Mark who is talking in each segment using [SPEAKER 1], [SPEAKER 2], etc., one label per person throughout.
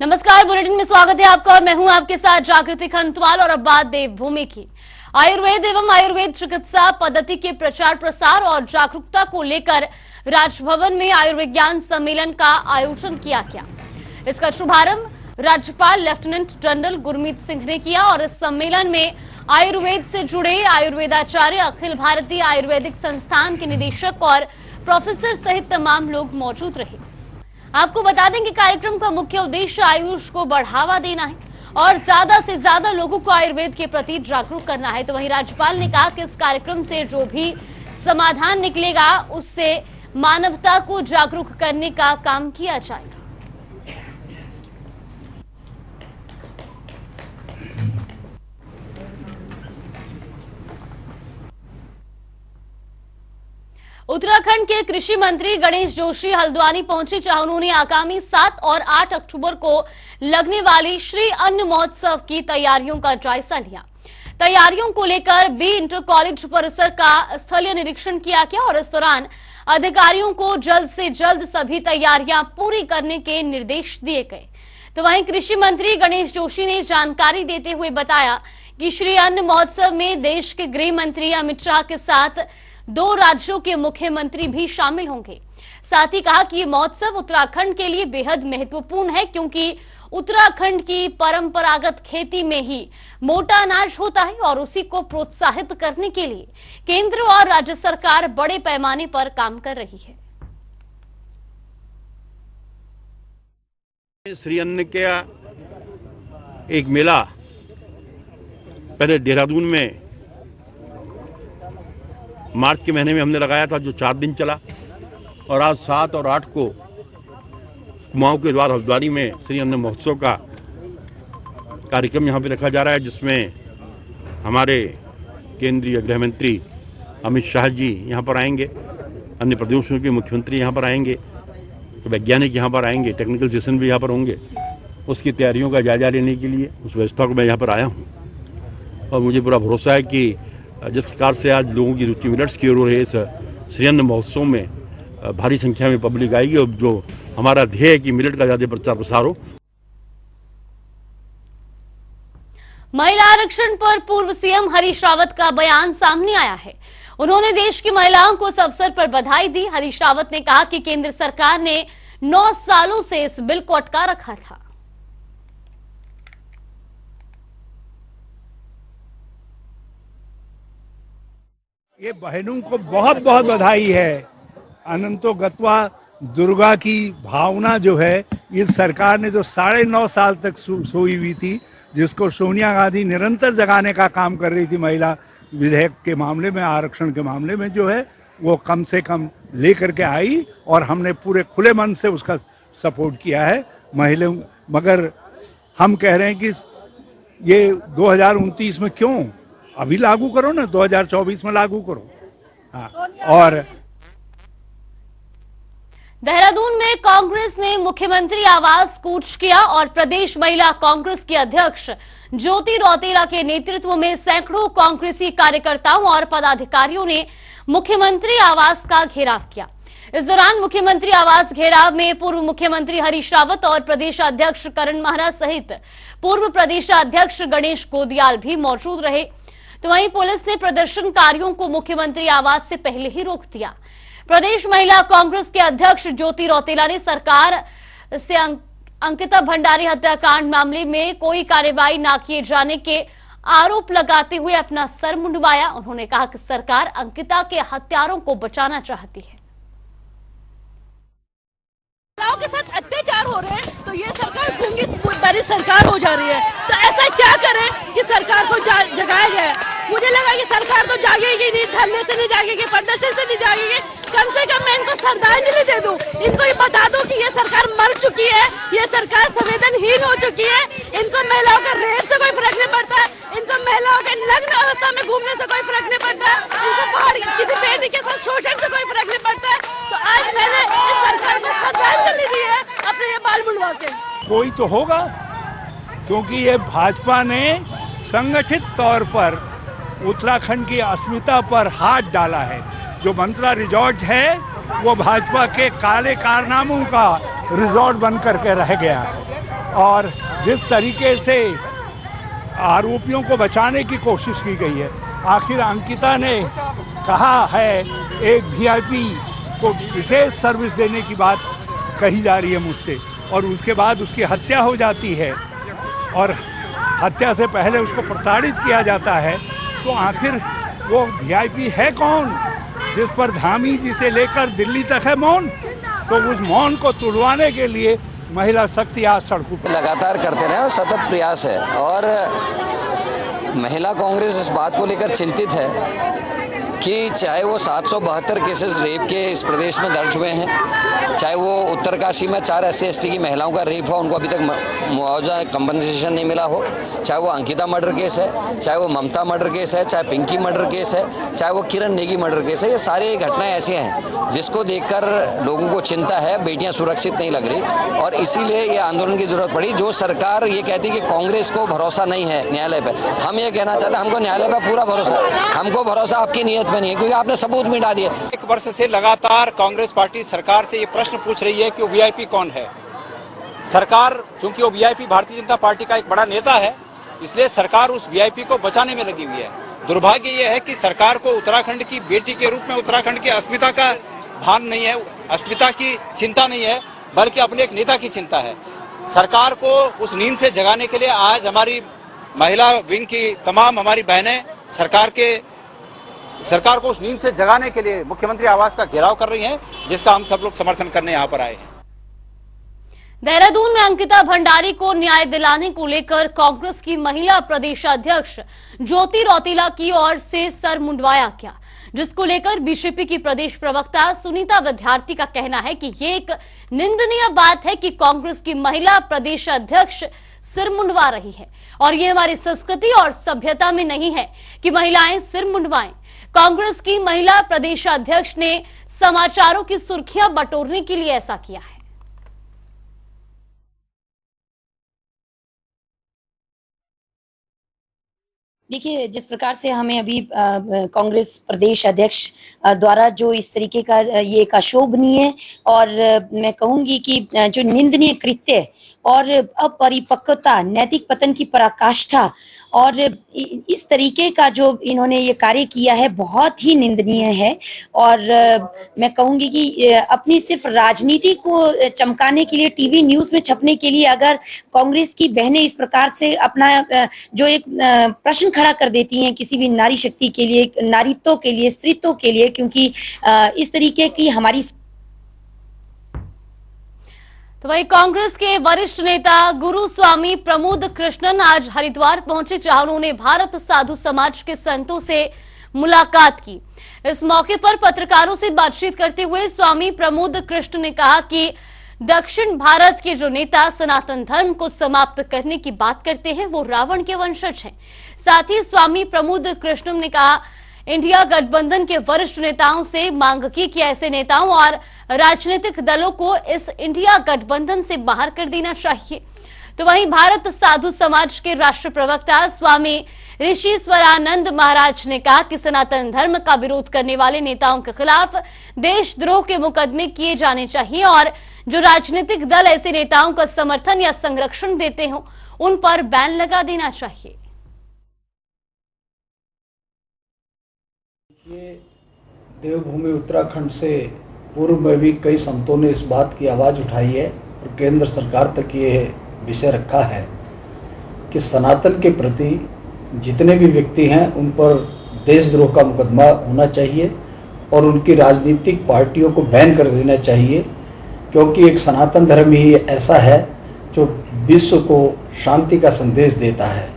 [SPEAKER 1] नमस्कार, बुलेटिन में स्वागत है आपका और मैं हूं आपके साथ जागृति खंतवाल। और अब बात देवभूमि की। आयुर्वेद एवं आयुर्वेद चिकित्सा पद्धति के प्रचार प्रसार और जागरूकता को लेकर राजभवन में आयुर्विज्ञान सम्मेलन का आयोजन किया गया। इसका शुभारंभ राज्यपाल लेफ्टिनेंट जनरल गुरमीत सिंह ने किया और इस सम्मेलन में आयुर्वेद से जुड़े आयुर्वेदाचार्य, अखिल भारतीय आयुर्वेदिक संस्थान के निदेशक और प्रोफेसर सहित तमाम लोग मौजूद रहे। आपको बता दें कि कार्यक्रम का मुख्य उद्देश्य आयुष को बढ़ावा देना है और ज्यादा से ज्यादा लोगों को आयुर्वेद के प्रति जागरूक करना है। तो वहीं राज्यपाल ने कहा कि इस कार्यक्रम से जो भी समाधान निकलेगा उससे मानवता को जागरूक करने का काम किया जाएगा। उत्तराखंड के कृषि मंत्री गणेश जोशी हल्द्वानी पहुंचे, जहां उन्होंने आगामी 7 और 8 अक्टूबर को लगने वाली श्री अन्न महोत्सव की तैयारियों का जायजा लिया। तैयारियों को लेकर बी इंटर कॉलेज परिसर का स्थलीय निरीक्षण किया गया और इस दौरान अधिकारियों को जल्द से जल्द सभी तैयारियां पूरी करने के निर्देश दिए गए। तो वहीं कृषि मंत्री गणेश जोशी ने जानकारी देते हुए बताया कि श्री अन्न महोत्सव में देश के गृह मंत्री अमित शाह के साथ 2 राज्यों के मुख्यमंत्री भी शामिल होंगे। साथ ही कहा कि ये महोत्सव उत्तराखंड के लिए बेहद महत्वपूर्ण है, क्योंकि उत्तराखंड की परंपरागत खेती में ही मोटा अनाज होता है और उसी को प्रोत्साहित करने के लिए केंद्र और राज्य सरकार बड़े पैमाने पर काम कर रही है।
[SPEAKER 2] श्री अन्न का एक मेला पहले देहरादून में मार्च के महीने में हमने लगाया था, जो 4 दिन चला, और आज 7 और 8 को कुमाऊं के द्वार हल्द्वानी में श्री अन्न महोत्सव का कार्यक्रम यहाँ पे रखा जा रहा है, जिसमें हमारे केंद्रीय गृह मंत्री अमित शाह जी यहाँ पर आएंगे, अन्य प्रदेशों के मुख्यमंत्री यहाँ पर आएंगे, वैज्ञानिक यहाँ पर आएंगे, टेक्निकल सेशन भी यहाँ पर होंगे। उसकी तैयारियों का जायजा लेने के लिए उस व्यवस्था को मैं यहाँ पर आया हूँ और मुझे पूरा भरोसा है कि जिस प्रकार से आज लोगों की रुचि मिलेट्स की ओर है, इस श्री अन्न महोत्सव में भारी संख्या में पब्लिक आएगी और जो हमारा ध्येय है कि मिलेट का ज्यादा प्रचार प्रसार हो।
[SPEAKER 1] महिला आरक्षण पर पूर्व सीएम हरीश रावत का बयान सामने आया है। उन्होंने देश की महिलाओं को इस अवसर पर बधाई दी। हरीश रावत ने कहा कि केंद्र सरकार ने 9 सालों से इस बिल को अटका रखा था।
[SPEAKER 3] ये बहनों को बहुत बहुत बधाई है। अनंतो गत्वा दुर्गा की भावना जो है, इस सरकार ने जो 9.5 साल तक सोई हुई थी, जिसको सोनिया गांधी निरंतर जगाने का काम कर रही थी महिला विधेयक के मामले में, आरक्षण के मामले में, जो है वो कम से कम लेकर के आई और हमने पूरे खुले मन से उसका सपोर्ट किया है महिलाओं। मगर हम कह रहे हैं कि ये 2029 में क्यों, अभी लागू करो ना, 2024 में लागू करो। हाँ। और
[SPEAKER 1] देहरादून में कांग्रेस ने मुख्यमंत्री आवास कूच किया और प्रदेश महिला कांग्रेस की अध्यक्ष ज्योति रौतेला के नेतृत्व में सैकड़ों कांग्रेसी कार्यकर्ताओं और पदाधिकारियों ने मुख्यमंत्री आवास का घेराव किया। इस दौरान मुख्यमंत्री आवास घेराव में पूर्व मुख्यमंत्री हरीश रावत और प्रदेश अध्यक्ष करण महरा सहित पूर्व प्रदेश अध्यक्ष गणेश गोदियाल भी मौजूद रहे। तो वहीं पुलिस ने प्रदर्शनकारियों को मुख्यमंत्री आवास से पहले ही रोक दिया। प्रदेश महिला कांग्रेस के अध्यक्ष ज्योति रौतेला ने सरकार से अंकिता भंडारी हत्याकांड मामले में कोई कार्रवाई न किए जाने के आरोप लगाते हुए अपना सर मुंडवाया। उन्होंने कहा कि सरकार अंकिता के हत्यारों को बचाना चाहती है।
[SPEAKER 4] के साथ अत्याचार हो रहे हैं तो ये सरकार गूंगी बड़ी सरकार हो जा रही है। तो ऐसा क्या करें कि सरकार को जगाया जाए। मुझे लगा कि सरकार तो जागेगी नहीं, धरने से नहीं जागेगी, प्रदर्शन से नहीं जागेगी। कम से कम मैं इनको श्रद्धांजलि दे दूं, इनको ये बता दूं कि ये सरकार मर चुकी है, ये सरकार संवेदनहीन हो चुकी है। इनको महिलाओं का रेप से कोई फर्क नहीं पड़ता, इनको महिलाओं के नग्न अवस्था में घूमने से कोई फर्क नहीं पड़ता, इनको किसी बेटी के साथ शोषण से कोई फर्क नहीं पड़ता। तो आज मैंने इस सरकार को श्रद्धांजलि दी है अपने ये बाल मुंडवा के। कोई
[SPEAKER 3] तो होगा, क्योंकि ये भाजपा ने संगठित तौर पर उत्तराखंड की अस्मिता पर हाथ डाला है। जो मंत्रा रिजॉर्ट है वो भाजपा के काले कारनामों का रिजॉर्ट बन करके रह गया है। और जिस तरीके से आरोपियों को बचाने की कोशिश की गई है। आखिर अंकिता ने कहा है, एक वीआईपी को विशेष सर्विस देने की बात कही जा रही है मुझसे, और उसके बाद उसकी हत्या हो जाती है और हत्या से पहले उसको प्रताड़ित किया जाता है। तो आखिर वो वीआईपी है कौन, जिस पर धामी जी से लेकर दिल्ली तक है मौन? तो उस मौन को तुड़वाने के लिए महिला शक्ति आज सड़कों पर
[SPEAKER 5] लगातार करते रहे और सतत प्रयास है। और महिला कांग्रेस इस बात को लेकर चिंतित है कि चाहे वो 772 केसेस रेप के इस प्रदेश में दर्ज हुए हैं, चाहे वो उत्तरकाशी में 4 SC/ST की महिलाओं का रेप हो, उनको अभी तक मुआवजा कंपनसेशन नहीं मिला हो, चाहे वो अंकिता मर्डर केस है, चाहे वो ममता मर्डर केस है, चाहे पिंकी मर्डर केस है, चाहे वो किरण नेगी मर्डर केस है, ये सारी घटनाएं ऐसी हैं जिसको देखकर लोगों को चिंता है, बेटियां सुरक्षित नहीं लग रही और इसीलिए ये आंदोलन की जरूरत पड़ी। जो सरकार ये कहती है कि कांग्रेस को भरोसा नहीं है न्यायालय पर, हम ये कहना चाहते हैं हमको न्यायालय पर पूरा भरोसा है। हमको भरोसा आपकी नीयत में नहीं है, क्योंकि आपने सबूत मिटा दिए।
[SPEAKER 6] 1 वर्ष से लगातार कांग्रेस पार्टी सरकार से ये प्रश्न पूछ रही है कि वो वीआईपी कौन है। सरकार, क्योंकि वो वीआईपी भारतीय जनता पार्टी का एक बड़ा नेता है, इसलिए सरकार उस वीआईपी को बचाने में लगी हुई है। दुर्भाग्य ये है कि सरकार को उत्तराखंड की बेटी के रूप में उत्तराखंड की अस्मिता का भान नहीं है, अस्मिता की चिंता नहीं है, बल्कि अपने एक नेता की चिंता है। सरकार को उस नींद से जगाने के लिए आज हमारी महिला विंग की तमाम हमारी बहनें सरकार को उस नींद से जगाने के लिए मुख्यमंत्री आवास का घेराव कर रही हैं, जिसका हम सब लोग समर्थन करने यहाँ पर आए हैं।
[SPEAKER 1] देहरादून में अंकिता भंडारी को न्याय दिलाने को लेकर कांग्रेस की महिला प्रदेशाध्यक्ष ज्योति रौतेला की ओर से सर मुंडवाया गया, जिसको लेकर बीजेपी की प्रदेश प्रवक्ता सुनीता विद्यार्थी का कहना है कि ये एक निंदनीय बात है कि कांग्रेस की महिला प्रदेशाध्यक्ष सिर मुंडवा रही है और ये हमारी संस्कृति और सभ्यता में नहीं है कि महिलाएं सिर मुंडवाएं। कांग्रेस की महिला प्रदेशाध्यक्ष ने समाचारों की सुर्खियां बटोरने के लिए ऐसा किया है।
[SPEAKER 7] देखिए, जिस प्रकार से हमें अभी कांग्रेस प्रदेश अध्यक्ष द्वारा जो इस तरीके का ये एक अशोभनीय और मैं कहूंगी कि जो निंदनीय कृत्य और अपरिपक्वता, नैतिक पतन की पराकाष्ठा और इस तरीके का जो इन्होंने ये कार्य किया है बहुत ही निंदनीय है। और मैं कहूंगी कि अपनी सिर्फ राजनीति को चमकाने के लिए, टीवी न्यूज में छपने के लिए अगर कांग्रेस की बहनें इस प्रकार से अपना जो एक प्रश्न खड़ा कर देती हैं किसी भी नारी शक्ति के लिए, नारीत्व के लिए, स्त्रीत्व के लिए, क्योंकि इस तरीके की हमारी।
[SPEAKER 1] तो वही कांग्रेस के वरिष्ठ नेता गुरु स्वामी प्रमोद कृष्णन आज हरिद्वार पहुंचे, जहां उन्होंने भारत साधु समाज के संतों से मुलाकात की। इस मौके पर पत्रकारों से बातचीत करते हुए स्वामी प्रमोद कृष्ण ने कहा कि दक्षिण भारत के जो नेता सनातन धर्म को समाप्त करने की बात करते हैं वो रावण के वंशज हैं। साथ ही स्वामी प्रमोद कृष्ण ने कहा इंडिया गठबंधन के वरिष्ठ नेताओं से मांग की कि ऐसे नेताओं और राजनीतिक दलों को इस इंडिया गठबंधन से बाहर कर देना चाहिए। तो वहीं भारत साधु समाज के राष्ट्र प्रवक्ता स्वामी ऋषिश्वरानंद महाराज ने कहा कि सनातन धर्म का विरोध करने वाले नेताओं के खिलाफ देशद्रोह के मुकदमे किए जाने चाहिए और जो राजनीतिक दल ऐसे नेताओं का समर्थन या संरक्षण देते हो उन पर बैन लगा देना चाहिए।
[SPEAKER 8] देवभूमि उत्तराखंड से पूर्व में भी कई संतों ने इस बात की आवाज़ उठाई है और केंद्र सरकार तक ये विषय रखा है कि सनातन के प्रति जितने भी व्यक्ति हैं उन पर देशद्रोह का मुकदमा होना चाहिए और उनकी राजनीतिक पार्टियों को बैन कर देना चाहिए, क्योंकि एक सनातन धर्म ही ऐसा है जो विश्व को शांति का संदेश देता है।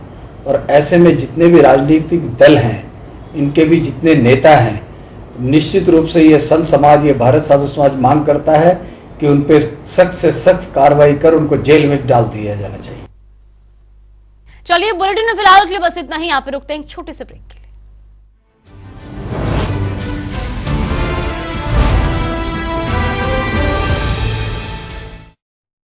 [SPEAKER 8] और ऐसे में जितने भी राजनीतिक दल हैं, इनके भी जितने नेता हैं, निश्चित रूप से ये संत समाज, ये भारत साधु समाज मांग करता है कि उन पे सख्त से सख्त कार्रवाई कर उनको जेल में डाल दिया जाना चाहिए।
[SPEAKER 1] चलिए, बुलेटिन में फिलहाल के लिए बस इतना ही। यहाँ पे रुकते हैं छोटे से ब्रेक।